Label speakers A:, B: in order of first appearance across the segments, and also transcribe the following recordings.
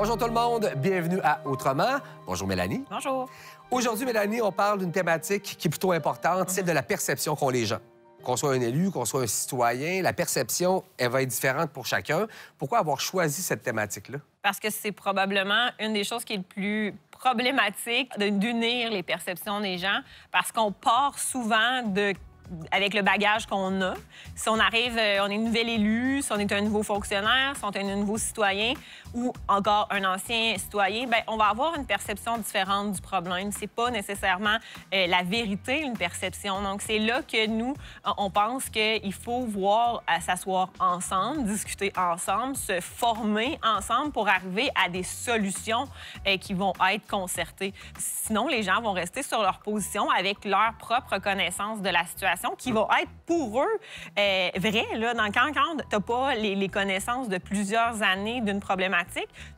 A: Bonjour tout le monde, bienvenue à Autrement. Bonjour Mélanie.
B: Bonjour.
A: Aujourd'hui, Mélanie, on parle d'une thématique qui est plutôt importante, celle de la perception qu'ont les gens. Qu'on soit un élu, qu'on soit un citoyen, la perception, elle va être différente pour chacun. Pourquoi avoir choisi cette thématique-là?
B: Parce que c'est probablement une des choses qui est le plus problématique d'unir les perceptions des gens, parce qu'on part souvent avec le bagage qu'on a. Si on arrive, on est nouvel élu, si on est un nouveau fonctionnaire, si on est un nouveau citoyen ou encore un ancien citoyen, bien, on va avoir une perception différente du problème. C'est pas nécessairement la vérité, une perception. Donc, c'est là que nous, on pense qu'il faut voir, s'asseoir ensemble, discuter ensemble, se former ensemble pour arriver à des solutions qui vont être concertées. Sinon, les gens vont rester sur leur position avec leur propre connaissance de la situation qui va être pour eux vrai. Là, quand tu n'as pas les connaissances de plusieurs années d'une problématique,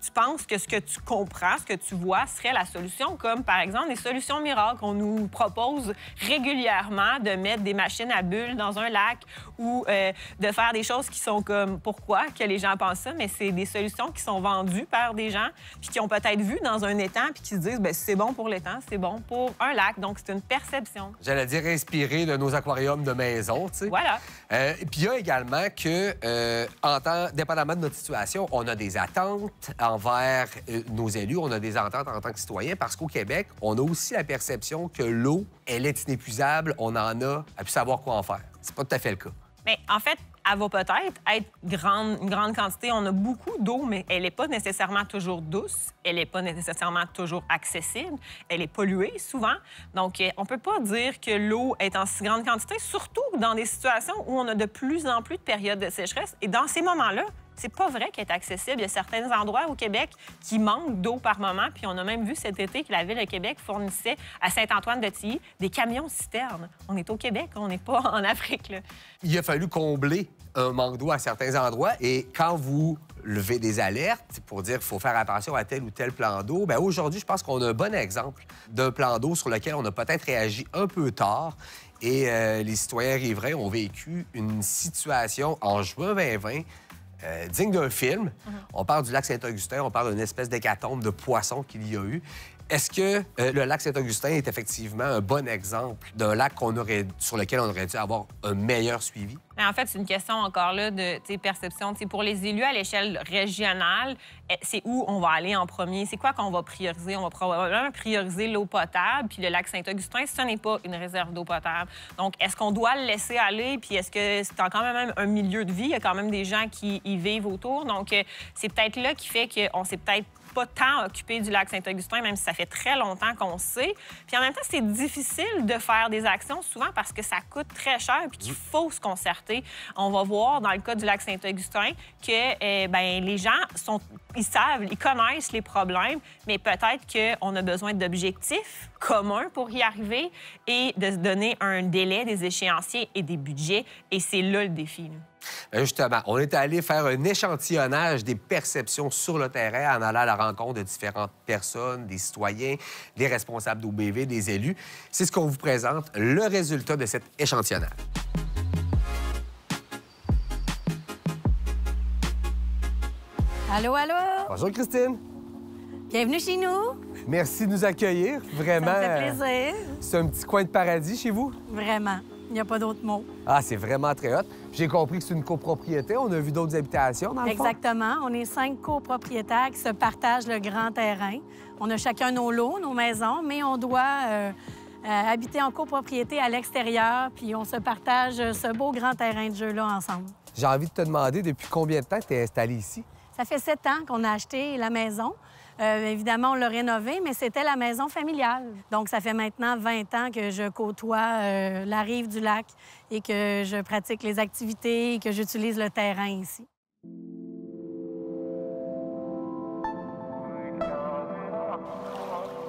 B: tu penses que ce que tu comprends, ce que tu vois, serait la solution, comme par exemple des solutions miracles. On nous propose régulièrement de mettre des machines à bulles dans un lac ou de faire des choses qui sont comme pourquoi que les gens pensent ça, mais c'est des solutions qui sont vendues par des gens puis qui ont peut-être vu dans un étang puis qui se disent, bien, c'est bon pour l'étang, c'est bon pour un lac. Donc, c'est une perception.
A: J'allais dire inspiré de nos aquariums de maison, tu sais.
B: Voilà.
A: Puis il y a également que, dépendamment de notre situation, on a des attentes envers nos élus, on a des attentes en tant que citoyens, parce qu'au Québec, on a aussi la perception que l'eau, elle est inépuisable, on en a à plus savoir quoi en faire. C'est pas tout à fait le cas.
B: Mais en fait, elle va peut-être être une grande quantité. On a beaucoup d'eau, mais elle n'est pas nécessairement toujours douce. Elle n'est pas nécessairement toujours accessible. Elle est polluée souvent. Donc, on ne peut pas dire que l'eau est en si grande quantité, surtout dans des situations où on a de plus en plus de périodes de sécheresse. Et dans ces moments-là, c'est pas vrai qu'elle est accessible. Il y a certains endroits au Québec qui manquent d'eau par moment. Puis on a même vu cet été que la Ville de Québec fournissait à Saint-Antoine-de-Tilly des camions-citernes. On est au Québec, on n'est pas en Afrique, là.
A: Il a fallu combler un manque d'eau à certains endroits. Et quand vous levez des alertes pour dire qu'il faut faire attention à tel ou tel plan d'eau, bien aujourd'hui, je pense qu'on a un bon exemple d'un plan d'eau sur lequel on a peut-être réagi un peu tard. Et les citoyens riverains ont vécu une situation en juin 2020 digne d'un film. On parle du lac Saint-Augustin, on parle d'une espèce d'hécatombe de poissons qu'il y a eu. Est-ce que le lac Saint-Augustin est effectivement un bon exemple d'un lac sur lequel on aurait dû avoir un meilleur suivi?
B: Mais en fait, c'est une question encore là de perception. Pour les élus à l'échelle régionale, c'est où on va aller en premier? C'est quoi qu'on va prioriser? On va probablement prioriser l'eau potable, puis le lac Saint-Augustin, ce n'est pas une réserve d'eau potable. Donc, est-ce qu'on doit le laisser aller? Puis est-ce que c'est quand même un milieu de vie? Il y a quand même des gens qui y vivent autour. Donc, c'est peut-être là qui fait qu'on s'est peut-être pas tant occupé du lac Saint-Augustin, même si ça fait très longtemps qu'on sait. Puis en même temps, c'est difficile de faire des actions souvent parce que ça coûte très cher puis qu'il faut se concerter. On va voir dans le cas du lac Saint-Augustin que les gens ils savent, ils connaissent les problèmes, mais peut-être qu'on a besoin d'objectifs communs pour y arriver et de se donner un délai, des échéanciers et des budgets. Et c'est là le défi, là.
A: Justement, on est allé faire un échantillonnage des perceptions sur le terrain en allant à la rencontre de différentes personnes, des citoyens, des responsables d'OBV, des élus. C'est ce qu'on vous présente, le résultat de cet échantillonnage.
C: Allô, allô?
A: Bonjour, Christine.
C: Bienvenue chez nous.
A: Merci de nous accueillir. Vraiment.
C: Ça me fait plaisir.
A: C'est un petit coin de paradis chez vous?
C: Vraiment. Il n'y a pas d'autre mot.
A: Ah, c'est vraiment très hot. J'ai compris que c'est une copropriété. On a vu d'autres habitations dans le fond.
C: Exactement. On est 5 copropriétaires qui se partagent le grand terrain. On a chacun nos lots, nos maisons, mais on doit habiter en copropriété à l'extérieur, puis on se partage ce beau grand terrain de jeu-là ensemble.
A: J'ai envie de te demander depuis combien de temps tu es installé ici?
C: Ça fait 7 ans qu'on a acheté la maison. Évidemment, on l'a rénovée, mais c'était la maison familiale. Donc, ça fait maintenant 20 ans que je côtoie la rive du lac et que je pratique les activités et que j'utilise le terrain ici.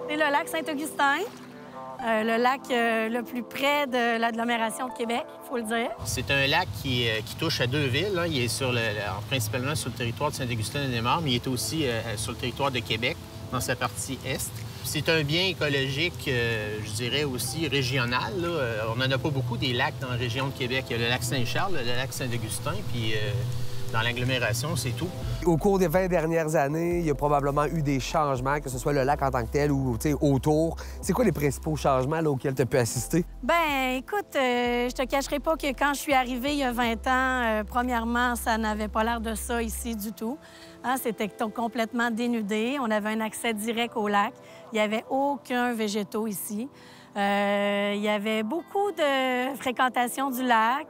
C: C'est le lac Saint-Augustin. Le lac le plus près de l'agglomération de Québec, il faut le dire.
D: C'est un lac qui touche à 2 villes. Hein. Il est principalement sur le territoire de Saint-Augustin-des-Desmaures, mais il est aussi sur le territoire de Québec, dans sa partie est. C'est un bien écologique, je dirais aussi régional. Là. On n'en a pas beaucoup des lacs dans la région de Québec. Il y a le lac Saint-Charles, le lac Saint-Augustin, puis Dans l'agglomération, c'est tout.
A: Au cours des 20 dernières années, il y a probablement eu des changements, que ce soit le lac en tant que tel ou autour. C'est quoi les principaux changements là, auxquels tu as pu assister?
C: Bien, écoute, je te cacherai pas que quand je suis arrivée il y a 20 ans, premièrement, ça n'avait pas l'air de ça ici du tout. Hein, c'était complètement dénudé. On avait un accès direct au lac. Il n'y avait aucun végétaux ici. Il y avait beaucoup de fréquentation du lac.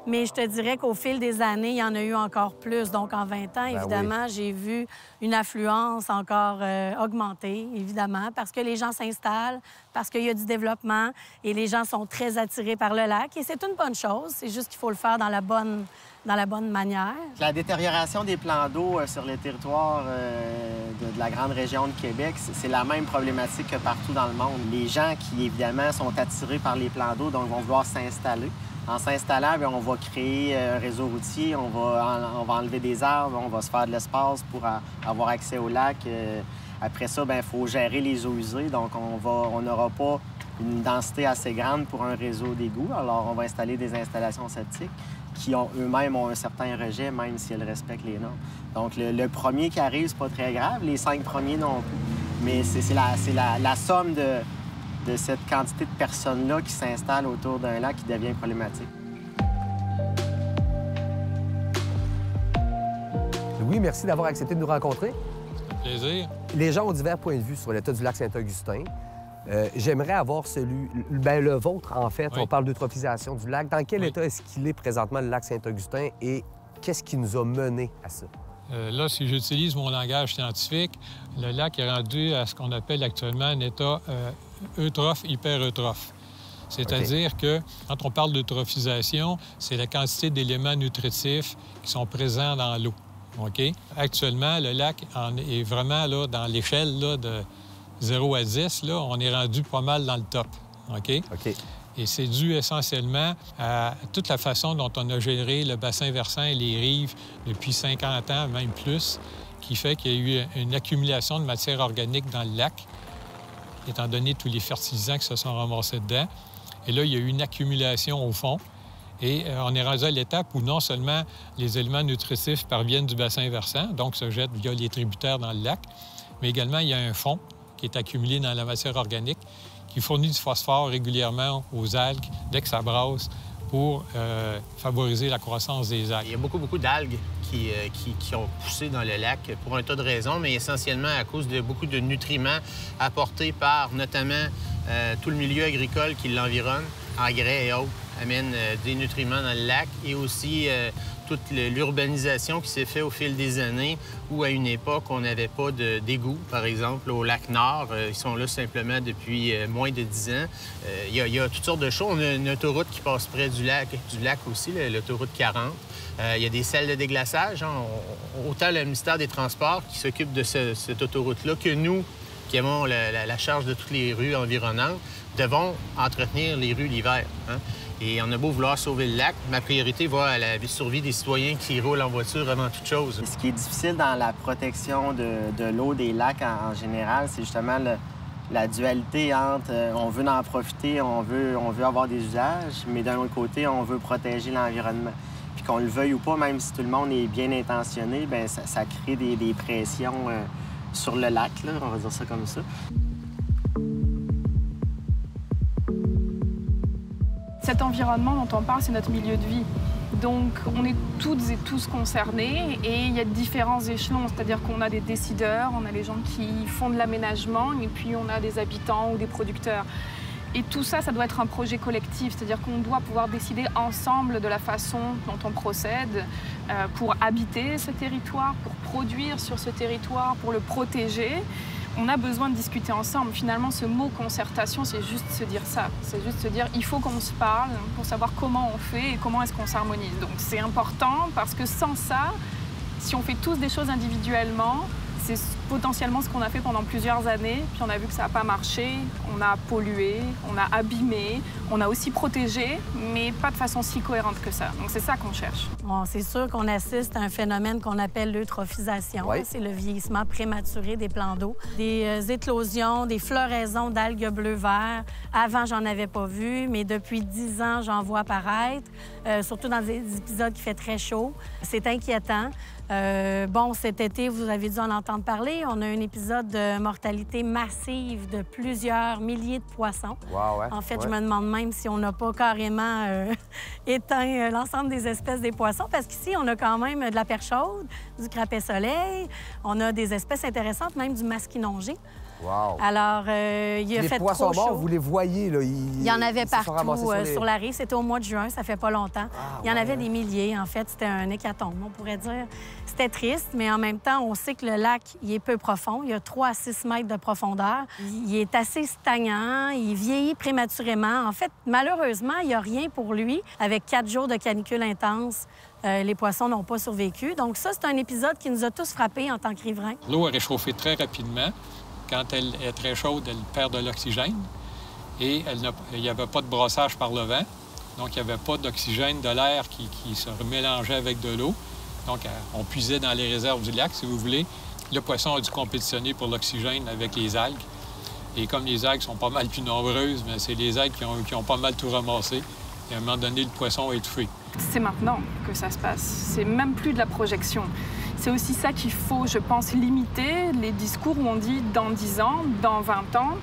C: Mais je te dirais qu'au fil des années, il y en a eu encore plus. Donc, en 20 ans, évidemment, j'ai vu une affluence encore augmenter, évidemment, parce que les gens s'installent, parce qu'il y a du développement et les gens sont très attirés par le lac. Et c'est une bonne chose. C'est juste qu'il faut le faire dans la bonne manière.
E: La détérioration des plans d'eau sur le territoire de la grande région de Québec, c'est la même problématique que partout dans le monde. Les gens qui, évidemment, sont attirés par les plans d'eau, donc vont vouloir s'installer. En s'installant, bien, on va créer un réseau routier, on va enlever des arbres, on va se faire de l'espace pour avoir accès au lac. Après ça, bien, il faut gérer les eaux usées, donc on n'aura pas une densité assez grande pour un réseau d'égouts. Alors, on va installer des installations septiques qui eux-mêmes ont un certain rejet, même si elles respectent les normes. Donc, le premier qui arrive, c'est pas très grave, les 5 premiers non plus. Mais c'est la somme de cette quantité de personnes-là qui s'installent autour d'un lac qui devient problématique.
A: Louis, merci d'avoir accepté de nous rencontrer.
F: Ça fait plaisir.
A: Les gens ont divers points de vue sur l'état du lac Saint-Augustin. J'aimerais avoir le vôtre, en fait.
F: Oui.
A: On parle d'eutrophisation du lac. Dans quel état est-ce qu'il est présentement, le lac Saint-Augustin, et qu'est-ce qui nous a mené à ça?
F: Là, si j'utilise mon langage scientifique, le lac est rendu à ce qu'on appelle actuellement un état eutrophe, hypereutrophe. C'est-à-dire que quand on parle d'eutrophisation, c'est la quantité d'éléments nutritifs qui sont présents dans l'eau. OK? Actuellement, le lac est vraiment là, dans l'échelle de 0 à 10, là, on est rendu pas mal dans le top. OK?
A: OK.
F: Et c'est dû essentiellement à toute la façon dont on a géré le bassin versant et les rives depuis 50 ans, même plus, qui fait qu'il y a eu une accumulation de matière organique dans le lac, étant donné tous les fertilisants qui se sont ramassés dedans. Et là, il y a eu une accumulation au fond. Et on est rendu à l'étape où non seulement les éléments nutritifs parviennent du bassin versant, donc se jettent via les tributaires dans le lac, mais également, il y a un fond qui est accumulé dans la matière organique qui fournit du phosphore régulièrement aux algues dès que ça brasse pour favoriser la croissance des algues.
D: Il y a beaucoup d'algues qui ont poussé dans le lac pour un tas de raisons, mais essentiellement à cause de beaucoup de nutriments apportés par notamment tout le milieu agricole qui l'environne, engrais et autres, amènent des nutriments dans le lac, et aussi toute l'urbanisation qui s'est faite au fil des années, où à une époque, on n'avait pas d'égout, par exemple, au lac Nord. Ils sont là simplement depuis moins de 10 ans. Il y a toutes sortes de choses. On a une autoroute qui passe près du lac aussi, l'autoroute 40. Il y a des salles de déglaçage. Hein. Autant le ministère des Transports qui s'occupe de cette autoroute-là que nous, qui avons la charge de toutes les rues environnantes, devons entretenir les rues l'hiver. Hein. Et on a beau vouloir sauver le lac, ma priorité va à la survie des citoyens qui roulent en voiture avant toute chose.
E: Ce qui est difficile dans la protection de l'eau des lacs en général, c'est justement la dualité entre on veut en profiter, on veut avoir des usages, mais d'un autre côté, on veut protéger l'environnement. Puis qu'on le veuille ou pas, même si tout le monde est bien intentionné, bien, ça crée des pressions sur le lac, là, on va dire ça comme ça.
G: Cet environnement dont on parle, c'est notre milieu de vie. Donc, on est toutes et tous concernés et il y a différents échelons, c'est-à-dire qu'on a des décideurs, on a les gens qui font de l'aménagement et puis on a des habitants ou des producteurs. Et tout ça, ça doit être un projet collectif, c'est-à-dire qu'on doit pouvoir décider ensemble de la façon dont on procède pour habiter ce territoire, pour produire sur ce territoire, pour le protéger. On a besoin de discuter ensemble. Finalement, ce mot concertation, c'est juste se dire ça. C'est juste se dire, il faut qu'on se parle pour savoir comment on fait et comment est-ce qu'on s'harmonise. Donc c'est important parce que sans ça, si on fait tous des choses individuellement, c'est potentiellement ce qu'on a fait pendant plusieurs années, puis on a vu que ça n'a pas marché, on a pollué, on a abîmé, on a aussi protégé, mais pas de façon si cohérente que ça. Donc c'est ça qu'on cherche.
C: Bon, c'est sûr qu'on assiste à un phénomène qu'on appelle l'eutrophisation.
A: Oui.
C: C'est le vieillissement prématuré des plans d'eau. Des éclosions, des floraisons d'algues bleu-vert. Avant, j'en avais pas vu, mais depuis 10 ans, j'en vois apparaître, surtout dans des épisodes qui fait très chaud. C'est inquiétant. Bon, cet été, vous avez dû en entendre parler. On a un épisode de mortalité massive de plusieurs milliers de poissons.
A: Wow, ouais.
C: En fait,
A: Ouais.
C: je me demande même si on n'a pas carrément éteint l'ensemble des espèces des poissons, parce qu'ici, on a quand même de la perche chaude, du crapet soleil, on a des espèces intéressantes, même du masquinongé.
A: Wow.
C: Alors, il a
A: Les
C: fait
A: poissons
C: trop
A: morts,
C: chaud.
A: vous les voyez, là.
C: Il y en avait
A: ils se sont ramassés
C: partout
A: les-
C: sur la rive. C'était au mois de juin, ça fait pas longtemps.
A: Ah,
C: Il y en
A: ouais,
C: avait
A: hein.
C: des milliers, en fait. C'était un hécatombe, on pourrait dire. C'était triste, mais en même temps, on sait que le lac, il est peu profond. Il y a 3 à 6 mètres de profondeur. Il est assez stagnant, il vieillit prématurément. En fait, malheureusement, il n'y a rien pour lui. Avec 4 jours de canicule intense, les poissons n'ont pas survécu. Donc ça, c'est un épisode qui nous a tous frappés en tant que riverains.
F: L'eau a réchauffé très rapidement. Quand elle est très chaude, elle perd de l'oxygène et il n'y avait pas de brossage par le vent. Donc, il n'y avait pas d'oxygène de l'air qui se mélangeait avec de l'eau. Donc, on puisait dans les réserves du lac, si vous voulez. Le poisson a dû compétitionner pour l'oxygène avec les algues. Et comme les algues sont pas mal plus nombreuses, bien, c'est les algues qui ont pas mal tout ramassé. Et à un moment donné, le poisson a étouffé.
G: C'est maintenant que ça se passe. C'est même plus de la projection. C'est aussi ça qu'il faut, je pense, limiter les discours où on dit dans 10 ans, dans 20 ans.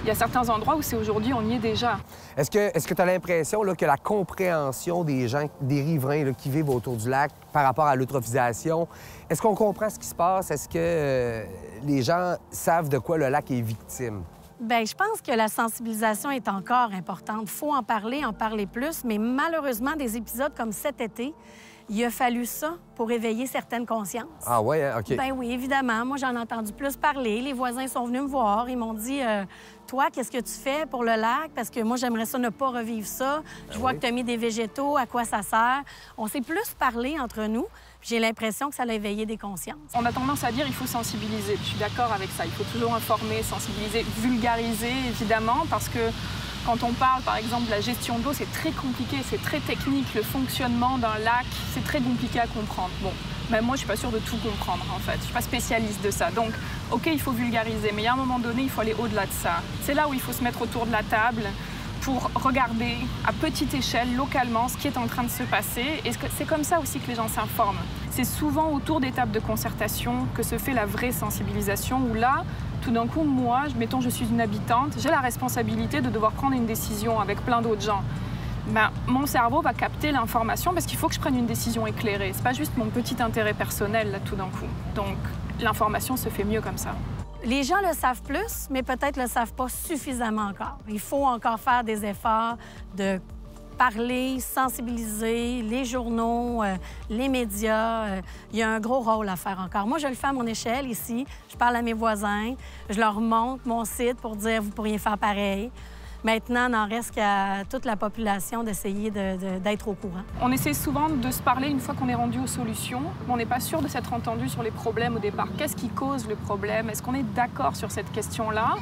G: Il y a certains endroits où c'est aujourd'hui, on y est déjà.
A: Est-ce que tu as l'impression là, que la compréhension des gens, des riverains là, qui vivent autour du lac par rapport à l'eutrophisation, est-ce qu'on comprend ce qui se passe? Est-ce que les gens savent de quoi le lac est victime?
C: Bien, je pense que la sensibilisation est encore importante. Il faut en parler plus, mais malheureusement, des épisodes comme cet été, il a fallu ça pour éveiller certaines consciences.
A: Ah ouais, hein? OK.
C: Bien oui, évidemment. Moi, j'en ai entendu plus parler. Les voisins sont venus me voir. Ils m'ont dit toi, qu'est-ce que tu fais pour le lac? Parce que moi, j'aimerais ça ne pas revivre ça. Je vois
A: oui.
C: que tu as mis des végétaux. À quoi ça sert? On s'est plus parlé entre nous. J'ai l'impression que ça a éveillé des consciences.
G: On a tendance à dire qu'il faut sensibiliser. Je suis d'accord avec ça. Il faut toujours informer, sensibiliser, vulgariser, évidemment, parce que quand on parle, par exemple, de la gestion de l'eau, c'est très compliqué, c'est très technique. Le fonctionnement d'un lac, c'est très compliqué à comprendre. Bon, même moi, je suis pas sûre de tout comprendre, en fait. Je suis pas spécialiste de ça. Donc, OK, il faut vulgariser, mais à un moment donné, il faut aller au-delà de ça. C'est là où il faut se mettre autour de la table pour regarder à petite échelle, localement, ce qui est en train de se passer. Et c'est comme ça aussi que les gens s'informent. C'est souvent autour des tables de concertation que se fait la vraie sensibilisation, où là, tout d'un coup, moi, mettons, je suis une habitante, j'ai la responsabilité de devoir prendre une décision avec plein d'autres gens. Ben, mon cerveau va capter l'information parce qu'il faut que je prenne une décision éclairée. C'est pas juste mon petit intérêt personnel, là, tout d'un coup. Donc, l'information se fait mieux comme ça.
C: Les gens le savent plus, mais peut-être le savent pas suffisamment encore. Il faut encore faire des efforts de parler, sensibiliser, les journaux, les médias. Il y a un gros rôle à faire encore. Moi, je le fais à mon échelle ici. Je parle à mes voisins, je leur montre mon site pour dire « vous pourriez faire pareil ». Maintenant, il n'en reste qu'à toute la population d'essayer d'être au courant.
G: On essaie souvent de se parler une fois qu'on est rendu aux solutions, mais on n'est pas sûr de s'être entendu sur les problèmes au départ. Qu'est-ce qui cause le problème? Est-ce qu'on est d'accord sur cette question-là?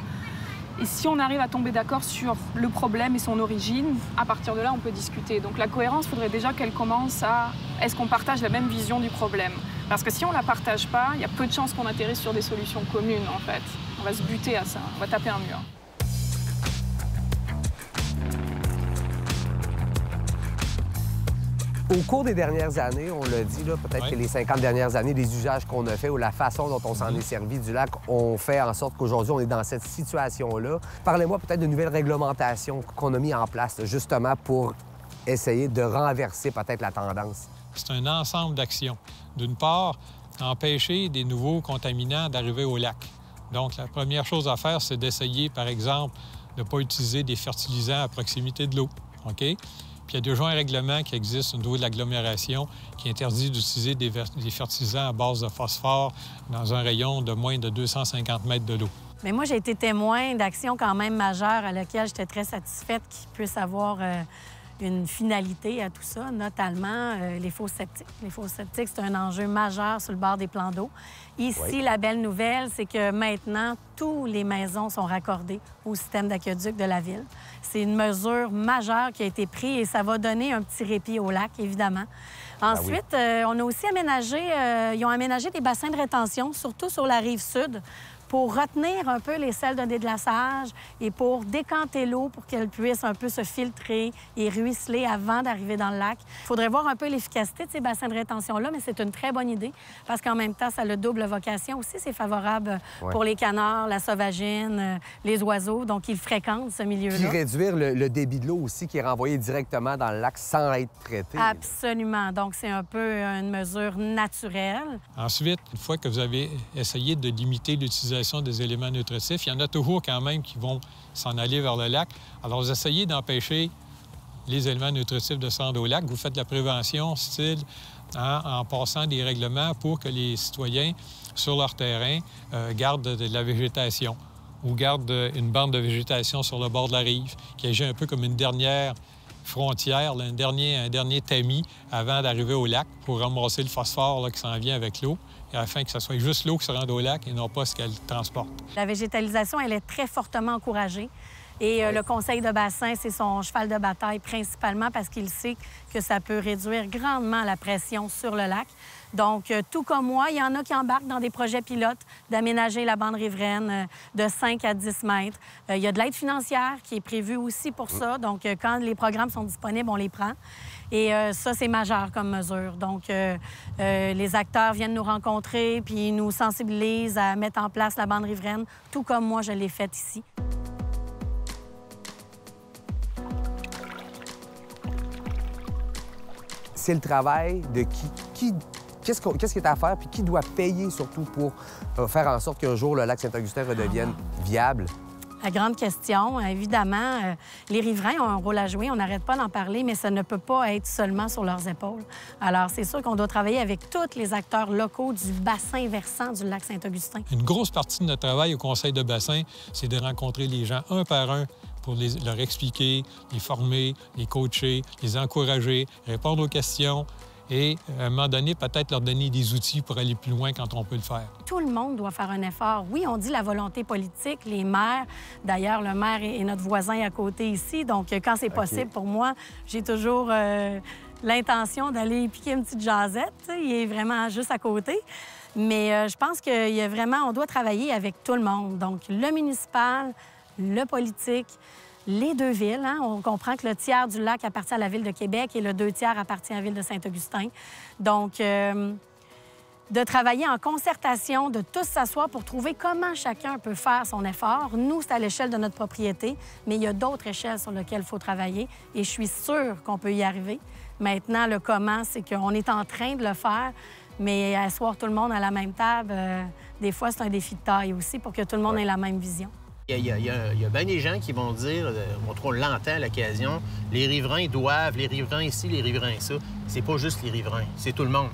G: Et si on arrive à tomber d'accord sur le problème et son origine, à partir de là, on peut discuter. Donc la cohérence, il faudrait déjà qu'elle commence à... Est-ce qu'on partage la même vision du problème? Parce que si on ne la partage pas, il y a peu de chances qu'on atterrisse sur des solutions communes, en fait. On va se buter à ça, on va taper un mur.
A: Au cours des dernières années, on l'a dit, là, peut-être
F: Oui.
A: que les 50 dernières années, les usages qu'on a fait ou la façon dont on s'en est servi du lac ont fait en sorte qu'aujourd'hui, on est dans cette situation-là. Parlez-moi peut-être de nouvelles réglementations qu'on a mises en place justement pour essayer de renverser peut-être la tendance.
F: C'est un ensemble d'actions. D'une part, empêcher des nouveaux contaminants d'arriver au lac. Donc, la première chose à faire, c'est d'essayer, par exemple, de ne pas utiliser des fertilisants à proximité de l'eau. OK? Puis il y a déjà un règlement qui existe au niveau de l'agglomération qui interdit d'utiliser des fertilisants à base de phosphore dans un rayon de moins de 250 mètres de l'eau.
C: Mais moi, j'ai été témoin d'actions quand même majeures à laquelle j'étais très satisfaite qu'ils puissent avoir une finalité à tout ça, notamment les fosses septiques. Les fosses septiques, c'est un enjeu majeur sur le bord des plans d'eau. Ici, la belle nouvelle, c'est que maintenant, toutes les maisons sont raccordées au système d'aqueduc de la ville. C'est une mesure majeure qui a été prise et ça va donner un petit répit au lac, évidemment. Ensuite, on a aussi aménagé, ils ont aménagé des bassins de rétention, surtout sur la rive sud, pour retenir un peu les sels de déglaçage et pour décanter l'eau pour qu'elle puisse un peu se filtrer et ruisseler avant d'arriver dans le lac. Il faudrait voir un peu l'efficacité de ces bassins de rétention-là, mais c'est une très bonne idée parce qu'en même temps, ça a le double vocation aussi. C'est favorable pour les canards, la sauvagine, les oiseaux, donc ils fréquentent ce milieu-là.
A: Puis réduire le débit de l'eau aussi qui est renvoyé directement dans le lac sans être traité.
C: Absolument. Donc, c'est un peu une mesure naturelle.
F: Ensuite, une fois que vous avez essayé de limiter l'utilisation des éléments nutritifs, il y en a toujours quand même qui vont s'en aller vers le lac. Alors, vous essayez d'empêcher les éléments nutritifs de se rendre au lac. Vous faites de la prévention, style, en passant des règlements pour que les citoyens, sur leur terrain, gardent de la végétation ou gardent une bande de végétation sur le bord de la rive, qui agit un peu comme une dernière frontière, là, un dernier tamis avant d'arriver au lac pour ramasser le phosphore là, qui s'en vient avec l'eau, afin que ce soit juste l'eau qui se rende au lac et non pas ce qu'elle transporte.
C: La végétalisation, elle est très fortement encouragée. Et le conseil de bassin, c'est son cheval de bataille principalement parce qu'il sait que ça peut réduire grandement la pression sur le lac. Donc, tout comme moi, il y en a qui embarquent dans des projets pilotes d'aménager la bande riveraine de 5 à 10 mètres. Il y a de l'aide financière qui est prévue aussi pour ça. Donc, quand les programmes sont disponibles, on les prend. Et ça, c'est majeur comme mesure. Donc, les acteurs viennent nous rencontrer puis ils nous sensibilisent à mettre en place la bande riveraine, tout comme moi, je l'ai fait ici.
A: C'est le travail de qui qu'est-ce qui est à faire, puis qui doit payer surtout pour faire en sorte qu'un jour le lac Saint-Augustin redevienne viable?
C: La grande question, évidemment, les riverains ont un rôle à jouer, on n'arrête pas d'en parler, mais ça ne peut pas être seulement sur leurs épaules. Alors, c'est sûr qu'on doit travailler avec tous les acteurs locaux du bassin versant du lac Saint-Augustin.
F: Une grosse partie de notre travail au conseil de bassin, c'est de rencontrer les gens un par un pour leur expliquer, les former, les coacher, les encourager, répondre aux questions et, à un moment donné, peut-être leur donner des outils pour aller plus loin quand on peut le faire.
C: Tout le monde doit faire un effort. Oui, on dit la volonté politique, les maires. D'ailleurs, le maire est notre voisin à côté ici. Donc, quand c'est possible pour moi, j'ai toujours l'intention d'aller piquer une petite jasette. Il est vraiment juste à côté. Mais je pense qu'il y a vraiment, on doit travailler avec tout le monde. Donc, le municipal, le politique, les deux villes. Hein? On comprend que le tiers du lac appartient à la Ville de Québec et le 2 tiers appartient à la Ville de Saint-Augustin. Donc, de travailler en concertation, de tous s'asseoir pour trouver comment chacun peut faire son effort. Nous, c'est à l'échelle de notre propriété, mais il y a d'autres échelles sur lesquelles il faut travailler et je suis sûre qu'on peut y arriver. Maintenant, le comment, c'est qu'on est en train de le faire, mais asseoir tout le monde à la même table, des fois, c'est un défi de taille aussi pour que tout le monde ait la même vision.
D: Il y a bien des gens qui vont dire, on l'entend à l'occasion, les riverains doivent, les riverains ici, les riverains ça. C'est pas juste les riverains, c'est tout le monde.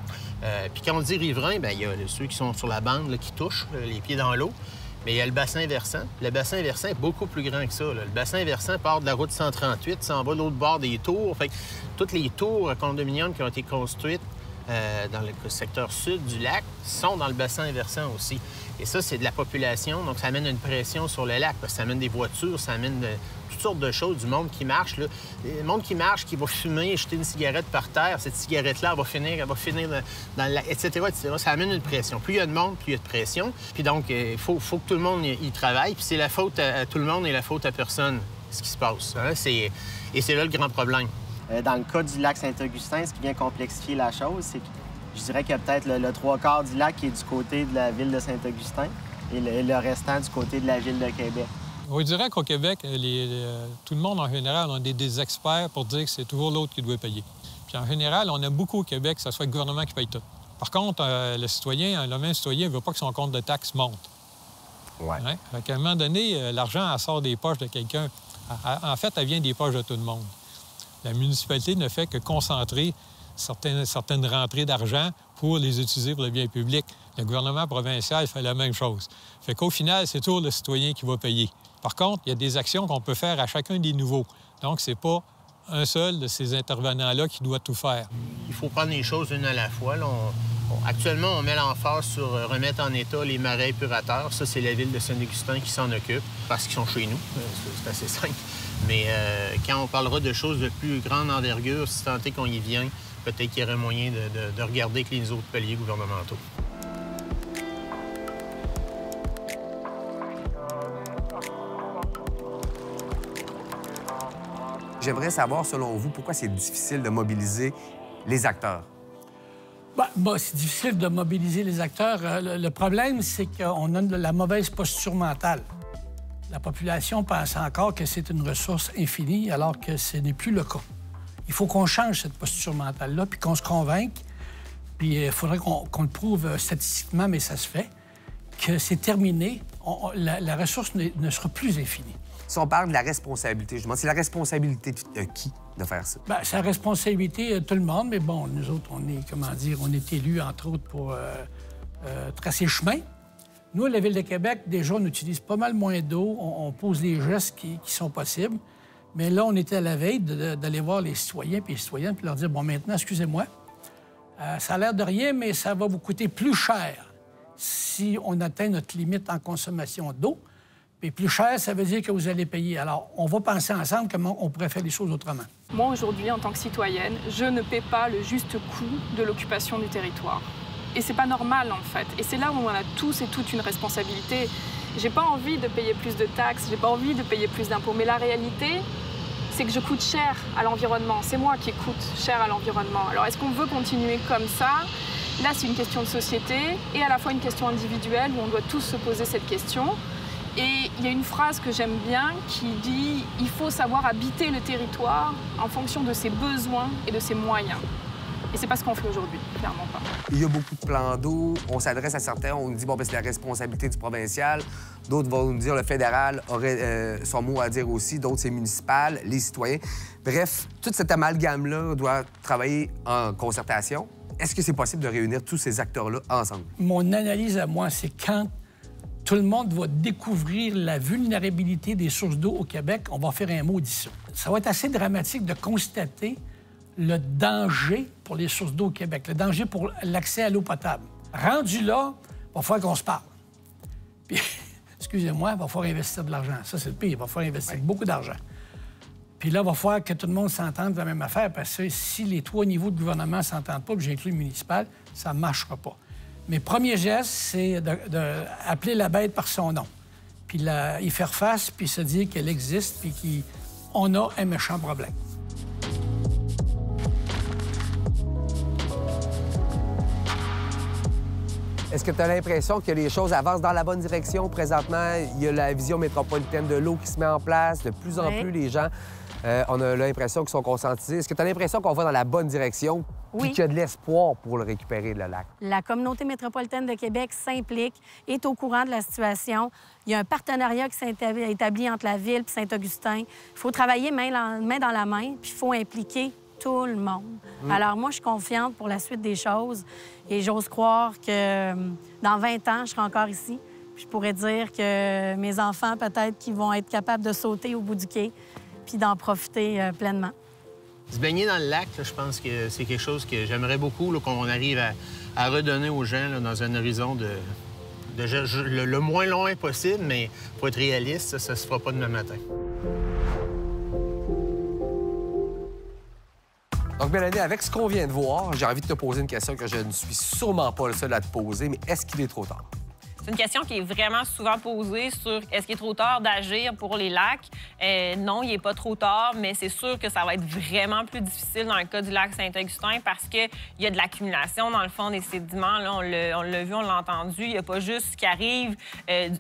D: Puis quand on dit riverains, bien, il y a ceux qui sont sur la bande là, qui touchent les pieds dans l'eau. Mais il y a le bassin versant. Le bassin versant est beaucoup plus grand que ça. Là. Le bassin versant part de la route 138, s'en va de l'autre bord des tours. Fait que toutes les tours condominiums qui ont été construites dans le secteur sud du lac sont dans le bassin versant aussi. Et ça, c'est de la population, donc ça amène une pression sur le lac, parce que ça amène des voitures, ça amène toutes sortes de choses, du monde qui marche. Là. Le monde qui marche, qui va fumer, jeter une cigarette par terre, cette cigarette-là, elle va finir dans le lac, etc., etc. Ça amène une pression. Plus il y a de monde, plus il y a de pression. Puis donc, il faut que tout le monde y travaille. Puis c'est la faute à tout le monde et la faute à personne, ce qui se passe. Hein? Et c'est là le grand problème.
E: Dans le cas du lac Saint-Augustin, ce qui vient complexifier la chose, c'est que je dirais qu'il y a peut-être le 3/4 du lac qui est du côté de la ville de Saint-Augustin et le restant du côté de la ville de Québec.
F: On dirait qu'au Québec, tout le monde en général, on est des experts pour dire que c'est toujours l'autre qui doit payer. Puis en général, on aime beaucoup au Québec que ce soit le gouvernement qui paye tout. Par contre, le même citoyen ne veut pas que son compte de taxes monte.
A: Ouais.
F: Hein? Fait qu'à un moment donné, l'argent, elle sort des poches de quelqu'un. En fait, elle vient des poches de tout le monde. La municipalité ne fait que concentrer certaines rentrées d'argent pour les utiliser pour le bien public. Le gouvernement provincial fait la même chose. Fait qu'au final, c'est toujours le citoyen qui va payer. Par contre, il y a des actions qu'on peut faire à chacun des niveaux. Donc, c'est pas un seul de ces intervenants-là qui doit tout faire.
D: Il faut prendre les choses une à la fois. Là, actuellement, on met l'emphase sur remettre en état les marais épurateurs. Ça, c'est la ville de Saint-Augustin qui s'en occupe parce qu'ils sont chez nous. C'est assez simple. Mais quand on parlera de choses de plus grande envergure, si tant est qu'on y vient, peut-être qu'il y aurait moyen de regarder avec les autres paliers gouvernementaux.
A: J'aimerais savoir, selon vous, pourquoi c'est difficile de mobiliser les acteurs?
H: C'est difficile de mobiliser les acteurs. Le problème, c'est qu'on a de la mauvaise posture mentale. La population pense encore que c'est une ressource infinie, alors que ce n'est plus le cas. Il faut qu'on change cette posture mentale-là, puis qu'on se convainque, puis il faudrait qu'on le prouve statistiquement, mais ça se fait, que c'est terminé. La ressource ne sera plus infinie.
A: Si on parle de la responsabilité, je demande, c'est la responsabilité de qui de faire ça?
H: C'est la responsabilité de tout le monde, mais bon, nous autres, on est élus, entre autres, pour tracer le chemin. Nous, à la Ville de Québec, déjà, on utilise pas mal moins d'eau. On pose les gestes qui sont possibles. Mais là, on était à la veille d'aller voir les citoyens et les citoyennes puis leur dire, bon, maintenant, excusez-moi, ça a l'air de rien, mais ça va vous coûter plus cher si on atteint notre limite en consommation d'eau. Puis plus cher, ça veut dire que vous allez payer. Alors, on va penser ensemble comment on pourrait faire les choses autrement.
G: Moi, aujourd'hui, en tant que citoyenne, je ne paie pas le juste coût de l'occupation du territoire. Et c'est pas normal, en fait. Et c'est là où on a tous et toutes une responsabilité. J'ai pas envie de payer plus de taxes, j'ai pas envie de payer plus d'impôts. Mais la réalité, c'est que je coûte cher à l'environnement. C'est moi qui coûte cher à l'environnement. Alors, est-ce qu'on veut continuer comme ça? Là, c'est une question de société et à la fois une question individuelle où on doit tous se poser cette question. Et il y a une phrase que j'aime bien qui dit « Il faut savoir habiter le territoire en fonction de ses besoins et de ses moyens ». Et c'est pas ce qu'on fait aujourd'hui, clairement pas.
A: Il y a beaucoup de plans d'eau. On s'adresse à certains, on nous dit c'est la responsabilité du provincial. D'autres vont nous dire le fédéral aurait son mot à dire aussi. D'autres, c'est municipal, les citoyens. Bref, toute cette amalgame-là doit travailler en concertation. Est-ce que c'est possible de réunir tous ces acteurs-là ensemble?
H: Mon analyse à moi, c'est quand tout le monde va découvrir la vulnérabilité des sources d'eau au Québec, on va faire un mot d'ici. Ça va être assez dramatique de constater le danger pour les sources d'eau au Québec, le danger pour l'accès à l'eau potable. Rendu là, il va falloir qu'on se parle. Puis, excusez-moi, il va falloir investir de l'argent. Ça, c'est le pire. Il va falloir investir beaucoup d'argent. Puis là, il va falloir que tout le monde s'entende de la même affaire, parce que si les 3 niveaux de gouvernement ne s'entendent pas, puis j'inclus le municipal, ça ne marchera pas. Mes premiers gestes, c'est d'appeler la bête par son nom, puis y faire face, puis se dire qu'elle existe, puis qu'on a un méchant problème.
A: Est-ce que tu as l'impression que les choses avancent dans la bonne direction? Présentement, il y a la vision métropolitaine de l'eau qui se met en place. De plus en plus, les gens, on a l'impression qu'ils sont conscientisés. Est-ce que tu as l'impression qu'on va dans la bonne direction?
C: Oui.
A: Et qu'il y a de l'espoir pour le récupérer, le lac?
C: La communauté métropolitaine de Québec s'implique, est au courant de la situation. Il y a un partenariat qui s'est établi entre la Ville et Saint-Augustin. Il faut travailler main dans la main, puis il faut impliquer tout le monde. Alors moi, je suis confiante pour la suite des choses et j'ose croire que dans 20 ans, je serai encore ici. Puis je pourrais dire que mes enfants, peut-être, qui vont être capables de sauter au bout du quai puis d'en profiter pleinement.
D: Se baigner dans le lac, là, je pense que c'est quelque chose que j'aimerais beaucoup, qu'on arrive à redonner aux gens là, dans un horizon le moins loin possible, mais pour être réaliste, ça se fera pas demain matin.
A: Donc, Mélanie, avec ce qu'on vient de voir, j'ai envie de te poser une question que je ne suis sûrement pas le seul à te poser, mais est-ce qu'il est trop tard?
B: C'est une question qui est vraiment souvent posée sur est-ce qu'il est trop tard d'agir pour les lacs? Non, il n'est pas trop tard, mais c'est sûr que ça va être vraiment plus difficile dans le cas du lac Saint-Augustin parce qu'il y a de l'accumulation dans le fond des sédiments. Là, on l'a vu, on l'a entendu. Il n'y a pas juste ce qui arrive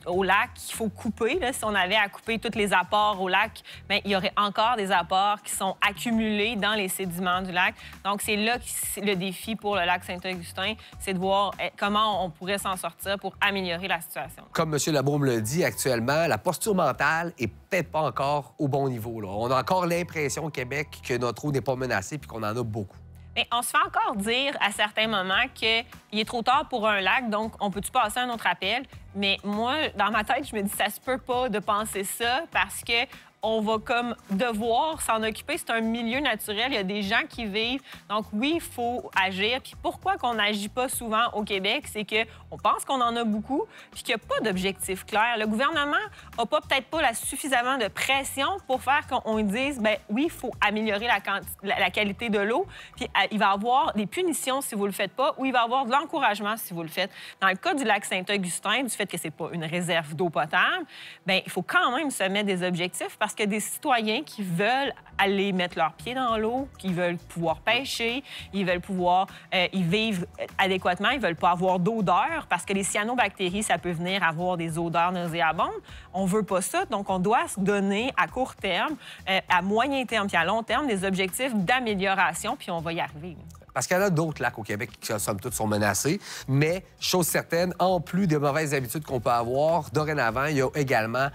B: au lac qu'il faut couper. Là. Si on avait à couper tous les apports au lac, bien, il y aurait encore des apports qui sont accumulés dans les sédiments du lac. Donc, c'est là que le défi pour le lac Saint-Augustin, c'est de voir comment on pourrait s'en sortir pour améliorer la situation.
A: Comme M. Labaume le dit actuellement, la posture mentale est peut-être pas encore au bon niveau. Là. On a encore l'impression au Québec que notre eau n'est pas menacée puis qu'on en a beaucoup.
B: Mais on se fait encore dire à certains moments qu'il est trop tard pour un lac, donc on peut-tu passer un autre appel? Mais moi, dans ma tête, je me dis ça se peut pas de penser ça parce que on va comme devoir s'en occuper. C'est un milieu naturel. Il y a des gens qui vivent. Donc, oui, il faut agir. Puis pourquoi qu'on n'agit pas souvent au Québec? C'est qu'on pense qu'on en a beaucoup puis qu'il n'y a pas d'objectif clair. Le gouvernement n'a peut-être pas suffisamment de pression pour faire qu'on dise, bien oui, il faut améliorer la qualité de l'eau. Puis il va y avoir des punitions si vous ne le faites pas ou il va y avoir de l'encouragement si vous le faites. Dans le cas du lac Saint-Augustin, du fait que c'est pas une réserve d'eau potable, bien, il faut quand même se mettre des objectifs parce que des citoyens qui veulent aller mettre leurs pieds dans l'eau, qui veulent pouvoir pêcher, ils veulent pouvoir y vivre adéquatement, ils veulent pas avoir d'odeur parce que les cyanobactéries, ça peut venir avoir des odeurs nauséabondes. On veut pas ça, donc on doit se donner à court terme, à moyen terme puis à long terme des objectifs d'amélioration, puis on va y arriver.
A: Parce qu'il y en a d'autres lacs au Québec qui, somme toute, sont menacés. Mais, chose certaine, en plus des mauvaises habitudes qu'on peut avoir, dorénavant, il y a également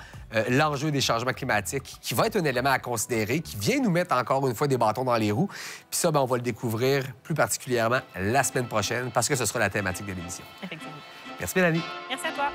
A: l'enjeu des changements climatiques qui va être un élément à considérer, qui vient nous mettre encore une fois des bâtons dans les roues. Puis ça, on va le découvrir plus particulièrement la semaine prochaine parce que ce sera la thématique de l'émission.
B: Effectivement.
A: Merci, Mélanie.
B: Merci à toi.